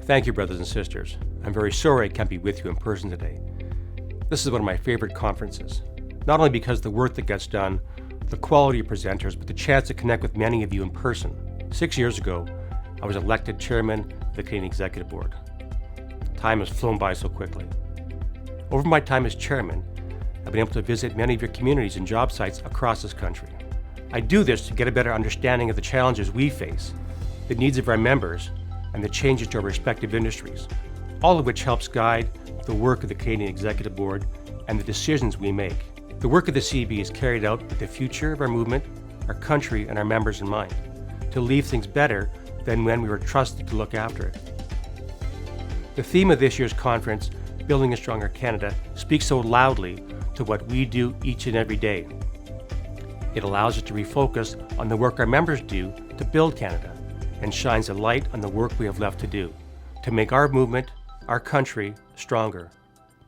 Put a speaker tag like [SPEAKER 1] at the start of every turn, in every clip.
[SPEAKER 1] Thank you, brothers and sisters. I'm very sorry I can't be with you in person today. This is one of my favorite conferences, not only because of the work that gets done, the quality of presenters, but the chance to connect with many of you in person. 6 years ago, I was elected chairman of the Canadian Executive Board. Time has flown by so quickly. Over my time as chairman, I've been able to visit many of your communities and job sites across this country. I do this to get a better understanding of the challenges we face, the needs of our members, and the changes to our respective industries, all of which helps guide the work of the Canadian Executive Board and the decisions we make. The work of the CEB is carried out with the future of our movement, our country, and our members in mind, to leave things better than when we were trusted to look after it. The theme of this year's conference, Building a Stronger Canada, speaks so loudly to what we do each and every day. It allows us to refocus on the work our members do to build Canada, and shines a light on the work we have left to do, to make our movement, our country, stronger.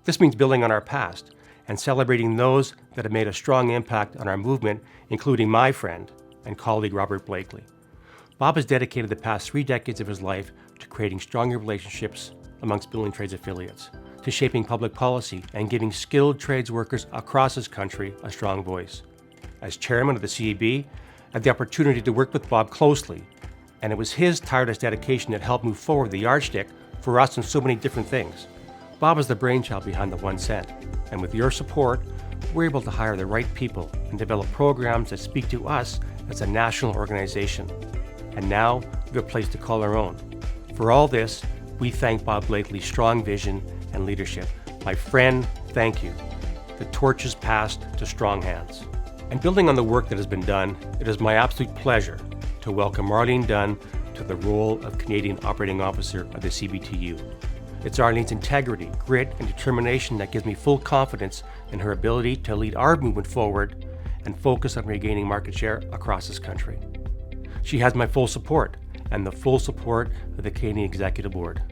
[SPEAKER 1] This means building on our past and celebrating those that have made a strong impact on our movement, including my friend and colleague Robert Blakely. Bob has dedicated the past 3 decades of his life to creating stronger relationships amongst building trades affiliates, to shaping public policy and giving skilled trades workers across this country a strong voice. As chairman of the CEB, I had the opportunity to work with Bob closely, and it was his tireless dedication that helped move forward the yardstick for us in so many different things. Bob is the brainchild behind the 1 cent, and with your support, we're able to hire the right people and develop programs that speak to us as a national organization. And now, we have a place to call our own. For all this, we thank Bob Blakely's strong vision and leadership. My friend, thank you. The torch is passed to strong hands. And building on the work that has been done, it is my absolute pleasure to welcome Arlene Dunn to the role of Canadian Operating Officer of the CBTU. It's Arlene's integrity, grit, and determination that gives me full confidence in her ability to lead our movement forward and focus on regaining market share across this country. She has my full support and the full support of the Canadian Executive Board.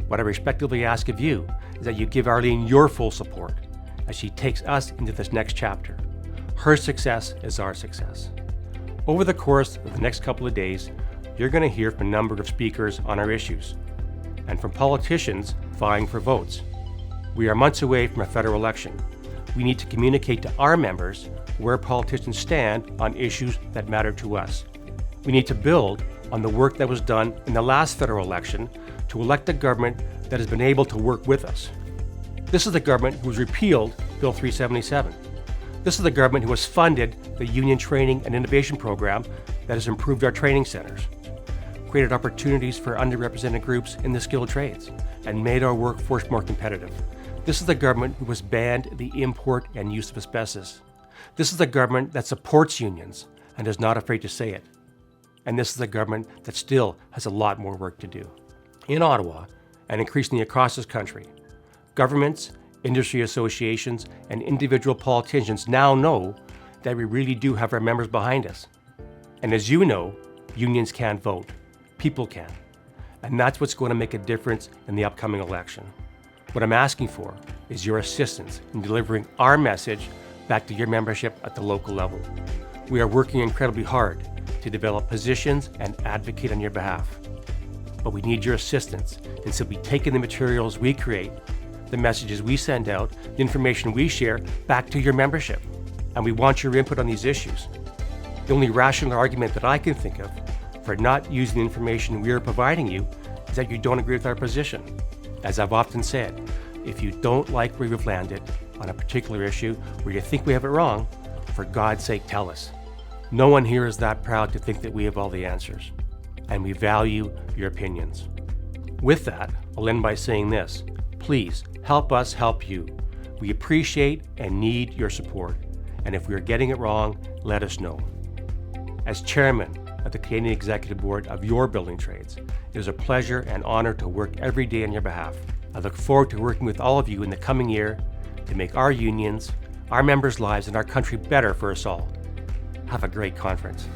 [SPEAKER 1] What I respectfully ask of you is that you give Arlene your full support as she takes us into this next chapter. Her success is our success. Over the course of the next couple of days, you're going to hear from a number of speakers on our issues, and from politicians vying for votes. We are months away from a federal election. We need to communicate to our members where politicians stand on issues that matter to us. We need to build on the work that was done in the last federal election to elect a government that has been able to work with us. This is the government who has repealed Bill 377. This is the government who has funded the Union Training and Innovation Program that has improved our training centers, created opportunities for underrepresented groups in the skilled trades, and made our workforce more competitive. This is the government who has banned the import and use of asbestos. This is the government that supports unions and is not afraid to say it. And this is the government that still has a lot more work to do. In Ottawa, and increasingly across this country, governments, industry associations, and individual politicians now know that we really do have our members behind us. And as you know, unions can't vote, people can. And that's what's going to make a difference in the upcoming election. What I'm asking for is your assistance in delivering our message back to your membership at the local level. We are working incredibly hard to develop positions and advocate on your behalf. But we need your assistance in simply taking the materials we create, the messages we send out, the information we share back to your membership. And we want your input on these issues. The only rational argument that I can think of for not using the information we are providing you is that you don't agree with our position. As I've often said, if you don't like where we've landed on a particular issue where you think we have it wrong, for God's sake, tell us. No one here is that proud to think that we have all the answers, and we value your opinions. With that, I'll end by saying this. Please help us help you. We appreciate and need your support, and if we are getting it wrong, let us know. As chairman of the Canadian Executive Board of your building trades, it is a pleasure and honor to work every day on your behalf. I look forward to working with all of you in the coming year to make our unions, our members' lives, and our country better for us all. Have a great conference.